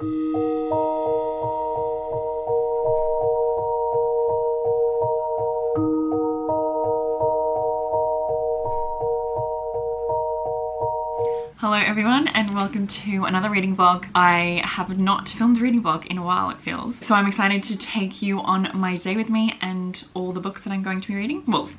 Hello everyone and welcome to another reading vlog. I have not filmed a reading vlog in a while, it feels. So I'm excited to take you on my day with me and all the books that I'm going to be reading. Well,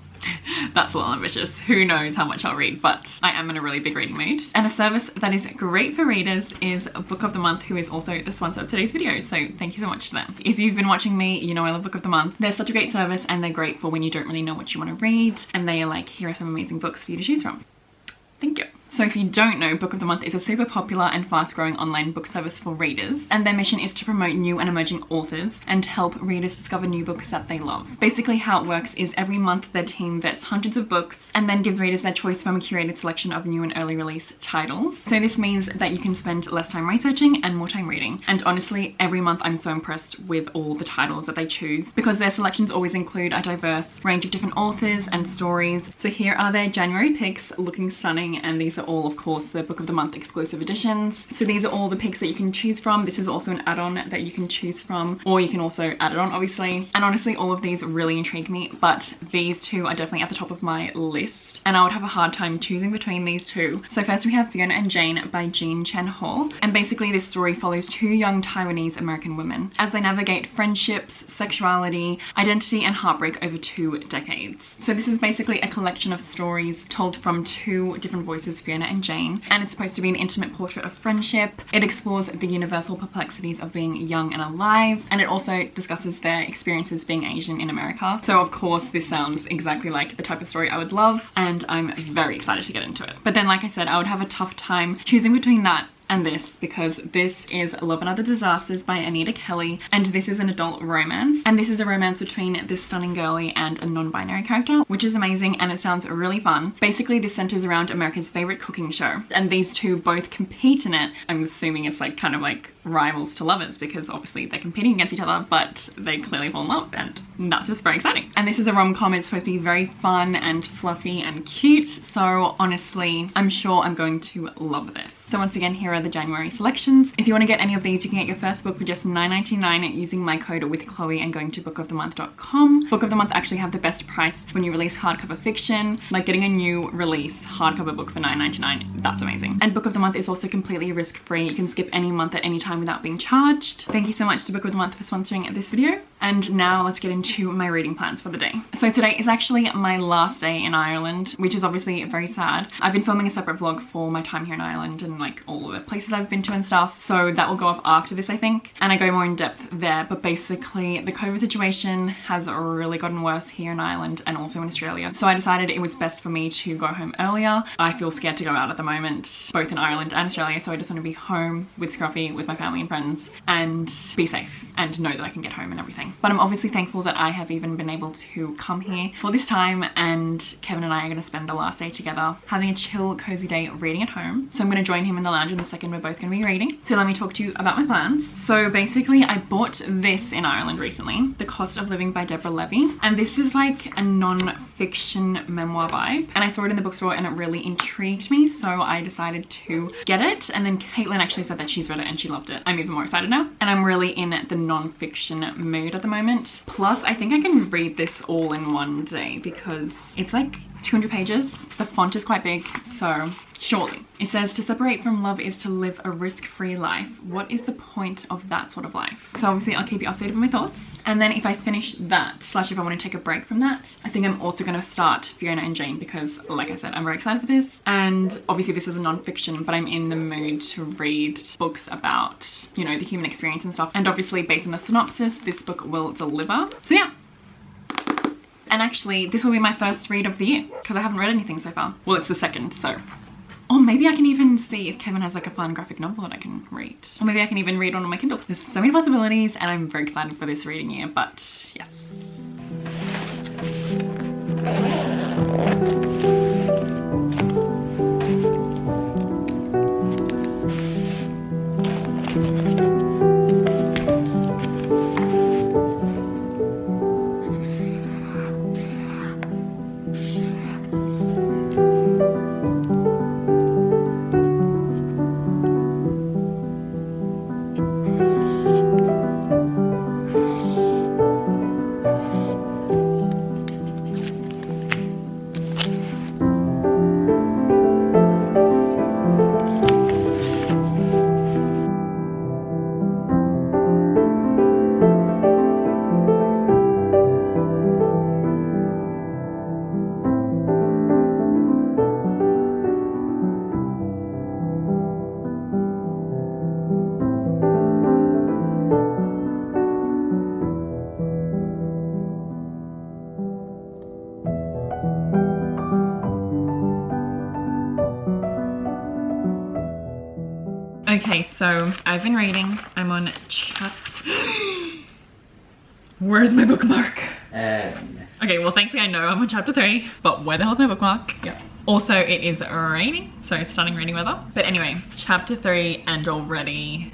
that's a little ambitious. Who knows how much I'll read, but I am in a really big reading mood. And a service that is great for readers is Book of the Month, who is also the sponsor of today's video. So thank you so much to them. If you've been watching me, you know I love Book of the Month. They're such a great service and they're great for when you don't really know what you want to read. And they are like, here are some amazing books for you to choose from. Thank you. So if you don't know, Book of the Month is a super popular and fast-growing online book service for readers, and their mission is to promote new and emerging authors and help readers discover new books that they love. Basically how it works is every month their team vets hundreds of books and then gives readers their choice from a curated selection of new and early release titles. So this means that you can spend less time researching and more time reading. And honestly, every month I'm so impressed with all the titles that they choose because their selections always include a diverse range of different authors and stories. So here are their January picks, looking stunning, and these are all, of course, the Book of the Month exclusive editions. So these are all the picks that you can choose from. This is also an add-on that you can choose from, or you can also add it on, obviously. And honestly, all of these really intrigue me, but these two are definitely at the top of my list, and I would have a hard time choosing between these two. So first we have Fiona and Jane by Jean Chen Hall, and basically this story follows two young Taiwanese American women as they navigate friendships, sexuality, identity, and heartbreak over 2 decades. So this is basically a collection of stories told from two different voices, Fiona and Jane, and it's supposed to be an intimate portrait of friendship. It explores the universal perplexities of being young and alive, and it also discusses their experiences being Asian in America. So of course this sounds exactly like the type of story I would love, and I'm very excited to get into it. But then, like I said, I would have a tough time choosing between that and this, because this is Love and Other Disasters by Anita Kelly, and this is an adult romance, and this is a romance between this stunning girly and a non-binary character, which is amazing, and it sounds really fun. Basically this centers around America's favorite cooking show, and these two both compete in it. I'm assuming it's like kind of like rivals to lovers, because obviously they're competing against each other, but they clearly fall in love, and that's just very exciting. And this is a rom-com. It's supposed to be very fun and fluffy and cute, so honestly I'm sure I'm going to love this. So once again, here are the January selections. If you want to get any of these, you can get your first book for just $9.99 using my code with Chloe and going to bookofthemonth.com. Book of the Month actually have the best price when you release hardcover fiction, like getting a new release hardcover book for $9.99. That's amazing. And Book of the Month is also completely risk-free. You can skip any month at any time without being charged. Thank you so much to Book of the Month for sponsoring this video. And now let's get into my reading plans for the day. So today is actually my last day in Ireland, which is obviously very sad. I've been filming a separate vlog for my time here in Ireland and like all of the places I've been to and stuff, so that will go up after this, I think, and I go more in depth there. But basically the COVID situation has really gotten worse here in Ireland and also in Australia, so I decided it was best for me to go home earlier. I feel scared to go out at the moment, both in Ireland and Australia, so I just want to be home with Scruffy, with my family and friends, and be safe and know that I can get home and everything. But I'm obviously thankful that I have even been able to come here for this time, and Kevin and I are going to spend the last day together having a chill, cozy day reading at home. So I'm going to join him in the lounge in the second we're both going to be reading. So let me talk to you about my plans. So basically I bought this in Ireland recently, The Cost of Living by Deborah Levy, and this is like a non-fiction memoir vibe, and I saw it in the bookstore and it really intrigued me, so I decided to get it. And then Caitlin actually said that she's read it and she loved it. I'm even more excited now, and I'm really in the non-fiction mood at the moment. Plus I think I can read this all in one day because it's like 200 pages. The font is quite big, so surely. It says, to separate from love is to live a risk-free life. What is the point of that sort of life? So obviously I'll keep you updated with my thoughts. And then if I finish that, slash if I want to take a break from that, I think I'm also going to start Fiona and Jane because, like I said, I'm very excited for this. And obviously this is a non-fiction, but I'm in the mood to read books about, you know, the human experience and stuff. And obviously based on the synopsis, this book will deliver. So yeah. And actually, this will be my first read of the year because I haven't read anything so far. Well, it's the second, so. Or maybe I can even see if Kevin has like a fun graphic novel that I can read. Or maybe I can even read one on my Kindle. There's so many possibilities and I'm very excited for this reading year, but yes. So I've been reading. I'm on Where's my bookmark? Okay, well thankfully I know I'm on chapter 3, but where the hell's my bookmark? Yeah. Also, it is raining, so stunning rainy weather. But anyway, chapter 3 and already,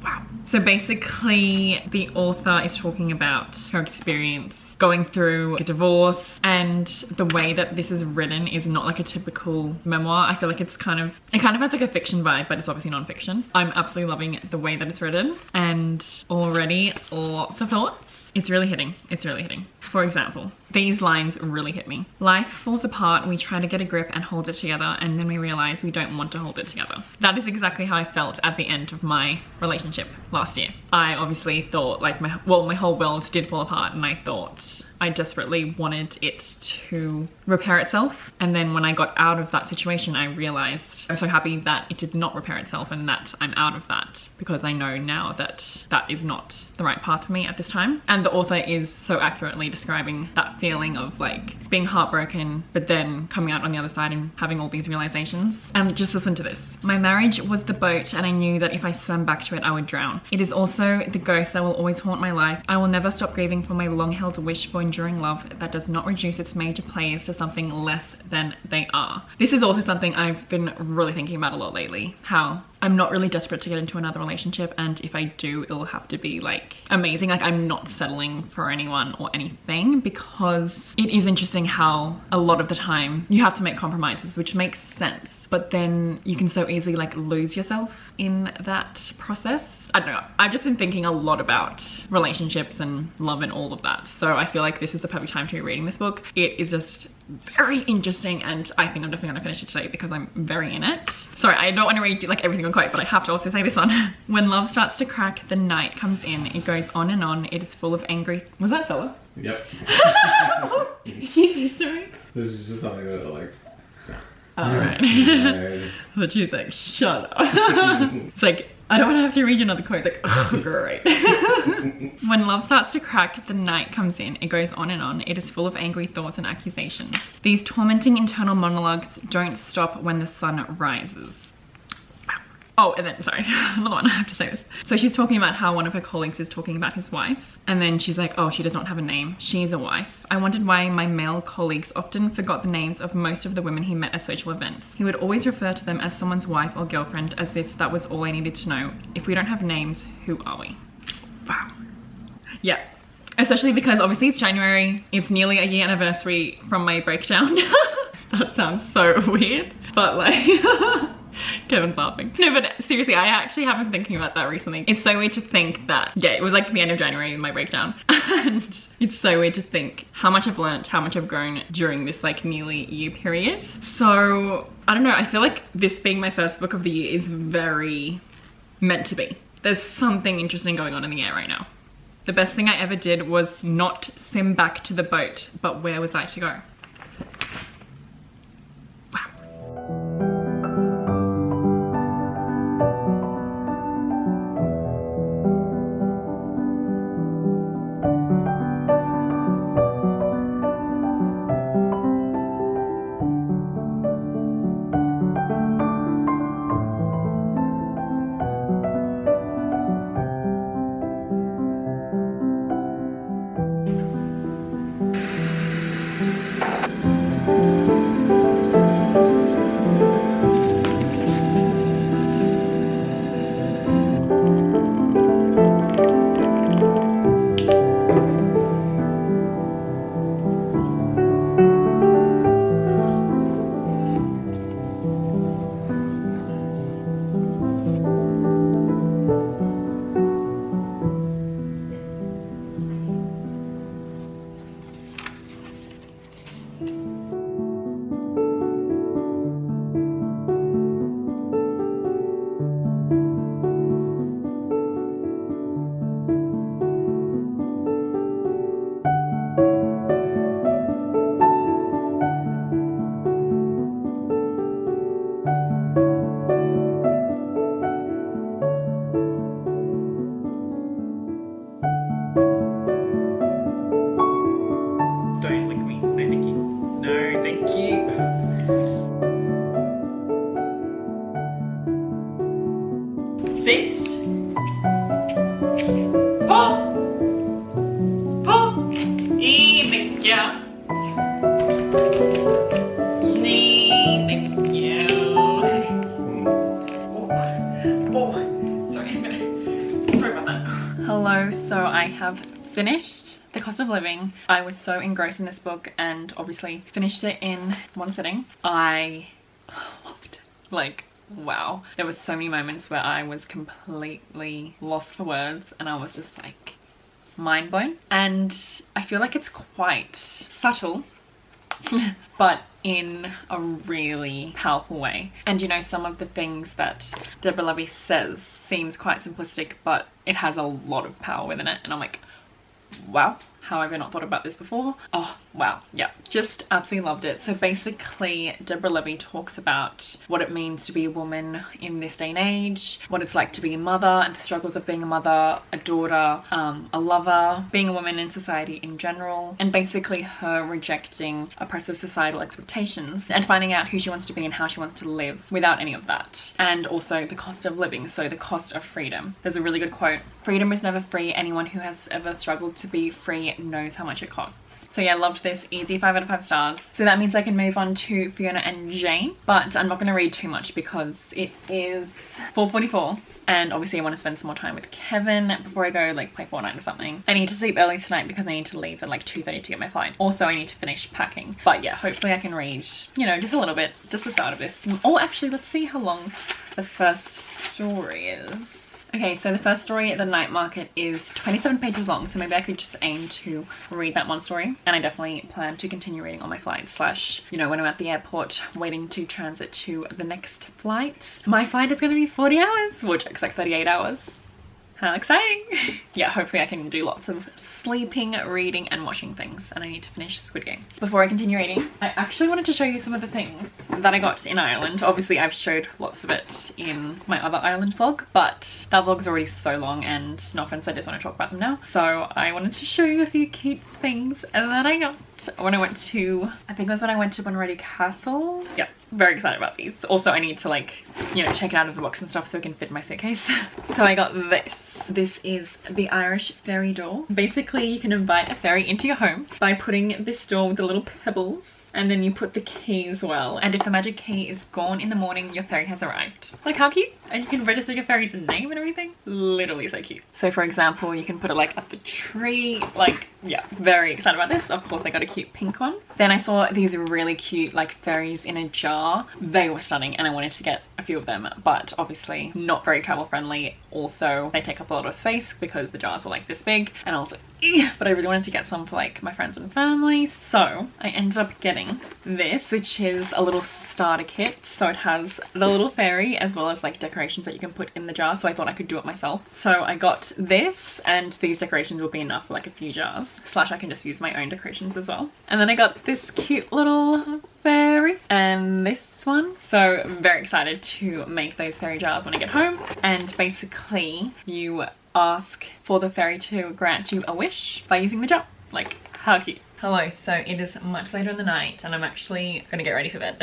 wow. So basically the author is talking about her experience going through a divorce, and the way that this is written is not like a typical memoir. I feel like it kind of has like a fiction vibe, but it's obviously non-fiction. I'm absolutely loving the way that it's written, and already lots of thoughts. It's really hitting. It's really hitting. For example, these lines really hit me. Life falls apart, we try to get a grip and hold it together, and then we realize we don't want to hold it together. That is exactly how I felt at the end of my relationship last year. I obviously thought like my whole world did fall apart, and I thought I desperately wanted it to repair itself. And then when I got out of that situation, I realized I'm so happy that it did not repair itself and that I'm out of that, because I know now that that is not the right path for me at this time. And the author is so accurately describing that feeling of like being heartbroken, but then coming out on the other side and having all these realizations. And just listen to this. My marriage was the boat, and I knew that if I swam back to it, I would drown. It is also the ghost that will always haunt my life. I will never stop grieving for my long-held wish for enduring love that does not reduce its major players to something less than they are. This is also something I've been really thinking about a lot lately. How I'm not really desperate to get into another relationship, and if I do, it'll have to be like amazing. Like I'm not settling for anyone or anything, because it is interesting how a lot of the time you have to make compromises, which makes sense, but then you can so easily like lose yourself in that process. I don't know, I've just been thinking a lot about relationships and love and all of that. So I feel like this is the perfect time to be reading this book. It is just very interesting, and I think I'm definitely gonna finish it today because I'm very in it. Sorry, I don't want to read like every single quote, but I have to also say this one. When love starts to crack, the night comes in. It goes on and on. It is full of angry... Was that fella? Yep. He sorry. This is just something that like... Alright. But she's like, shut up. It's like, I don't want to have to read you another quote. Like, oh, great. When love starts to crack, the night comes in. It goes on and on. It is full of angry thoughts and accusations. These tormenting internal monologues don't stop when the sun rises. Oh, and then, sorry, another one, I have to say this. So she's talking about how one of her colleagues is talking about his wife, and then she's like, oh, she does not have a name. She is a wife. I wondered why my male colleagues often forgot the names of most of the women he met at social events. He would always refer to them as someone's wife or girlfriend, as if that was all I needed to know. If we don't have names, who are we? Wow. Yeah. Especially because obviously it's January. It's nearly a year anniversary from my breakdown. That sounds so weird, but like... Kevin's laughing. No, but seriously, I actually have been thinking about that recently. It's so weird to think that, yeah, it was like the end of January in my breakdown. And it's so weird to think how much I've learned, how much I've grown during this like nearly year period. So, I don't know, I feel like this being my first book of the year is very meant to be. There's something interesting going on in the air right now. The best thing I ever did was not swim back to the boat, but where was I to go? Hello, so I have finished The Cost of Living. I was so engrossed in this book and obviously finished it in one sitting. I loved it. Like, wow. There were so many moments where I was completely lost for words and I was just like mind blown. And I feel like it's quite subtle but in a really powerful way. And you know, some of the things that Deborah Levy says seems quite simplistic, but it has a lot of power within it. And I'm like, wow, how have I not thought about this before? Oh, wow. Yeah, just absolutely loved it. So basically, Deborah Levy talks about what it means to be a woman in this day and age, what it's like to be a mother and the struggles of being a mother, a daughter, a lover, being a woman in society in general, and basically her rejecting oppressive societal expectations and finding out who she wants to be and how she wants to live without any of that. And also the cost of living, so the cost of freedom. There's a really good quote: "Freedom is never free. Anyone who has ever struggled to be free knows how much it costs." So yeah, loved this. Easy 5 out of 5 stars. So that means I can move on to Fiona and Jane, but I'm not going to read too much because it is 4:44 and obviously I want to spend some more time with Kevin before I go like play Fortnite or something. I need to sleep early tonight because I need to leave at like 2:30 to get my flight. Also, I need to finish packing. But yeah, hopefully I can read, you know, just a little bit, just the start of this. Oh, actually, let's see how long the first story is. Okay, so the first story, The Night Market, is 27 pages long, so maybe I could just aim to read that one story. And I definitely plan to continue reading on my flight / you know, when I'm at the airport waiting to transit to the next flight. My flight is going to be 40 hours, which looks like 38 hours. How exciting! Yeah, hopefully I can do lots of sleeping, reading and watching things, and I need to finish Squid Game. Before I continue reading, I actually wanted to show you some of the things that I got in Ireland. Obviously I've showed lots of it in my other Ireland vlog, but that vlog's already so long and no offense, I just want to talk about them now. So I wanted to show you a few cute things that I got when I went to, I think it was when I went to Bunratty Castle. Yeah, very excited about these. Also, I need to like, you know, check it out of the box and stuff so it can fit in my suitcase. So I got this. This is the Irish fairy door. Basically, you can invite a fairy into your home by putting this door with the little pebbles, and then you put the key as well. And if the magic key is gone in the morning, your fairy has arrived. Like, how cute? And you can register your fairy's name and everything. Literally so cute. So for example, you can put it like at the tree. Like, yeah, very excited about this. Of course, I got a cute pink one. Then I saw these really cute like fairies in a jar. They were stunning and I wanted to get a few of them, but obviously not very travel friendly. Also, they take up a lot of space because the jars were like this big, and I was like, ew, but I really wanted to get some for like my friends and family. So I ended up getting this, which is a little starter kit. So it has the little fairy as well as like decorations that you can put in the jar. So I thought I could do it myself. So I got this, and these decorations will be enough for like a few jars. / I can just use my own decorations as well. And then I got this cute little fairy and this one. So I'm very excited to make those fairy jars when I get home. And basically you ask for the fairy to grant you a wish by using the jar. Like, how cute. Hello, so it is much later in the night and I'm actually gonna get ready for bed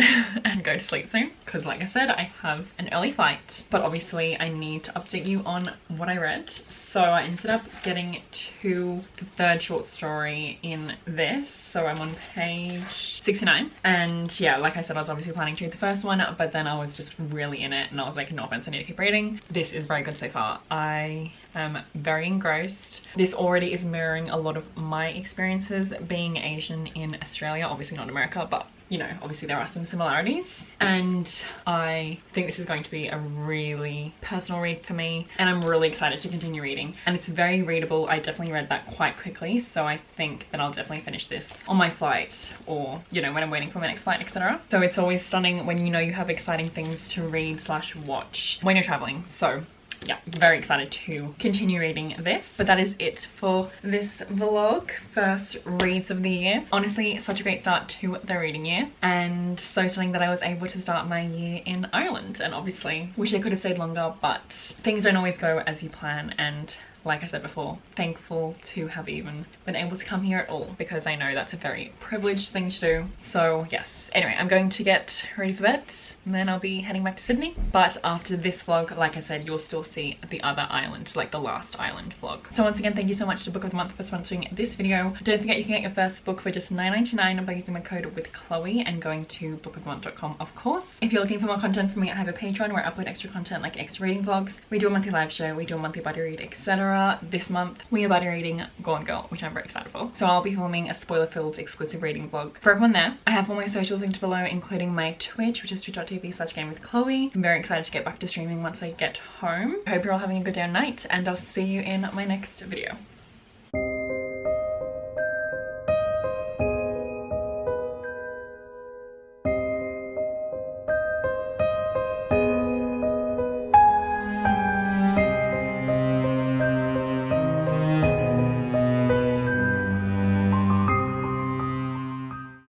and go to sleep soon because like I said, I have an early flight, but obviously I need to update you on what I read. So I ended up getting to the third short story in this. So I'm on page 69 and yeah, like I said, I was obviously planning to read the first one, but then I was just really in it and I was like, no offense, I need to keep reading. This is very good so far. I am very engrossed. This already is mirroring a lot of my experiences being Asian in Australia, obviously not America, but you know, obviously there are some similarities, and I think this is going to be a really personal read for me and I'm really excited to continue reading. And it's very readable. I definitely read that quite quickly, so I think that I'll definitely finish this on my flight or, you know, when I'm waiting for my next flight, etc. So it's always stunning when you know you have exciting things to read / watch when you're traveling. So yeah, very excited to continue reading this. But that is it for this vlog. First reads of the year. Honestly, such a great start to the reading year, and so stunning that I was able to start my year in Ireland. And obviously wish I could have stayed longer, but things don't always go as you plan, and like I said before, thankful to have even been able to come here at all because I know that's a very privileged thing to do. So yes, anyway, I'm going to get ready for bed and then I'll be heading back to Sydney. But after this vlog, like I said, you'll still see the other island, like the last island vlog. So once again, thank you so much to Book of the Month for sponsoring this video. Don't forget you can get your first book for just $9.99 by using my code with Chloe and going to bookofthemonth.com, of course. If you're looking for more content from me, I have a Patreon where I upload extra content like extra reading vlogs. We do a monthly live show, we do a monthly buddy read, etc. for this month, we are buddy reading Gone Girl, which I'm very excited for. So I'll be filming a spoiler-filled exclusive reading vlog for everyone there. I have all my socials linked below, including my Twitch, which is twitch.tv/gamewithchloe. I'm very excited to get back to streaming once I get home. I hope you're all having a good day and night, and I'll see you in my next video.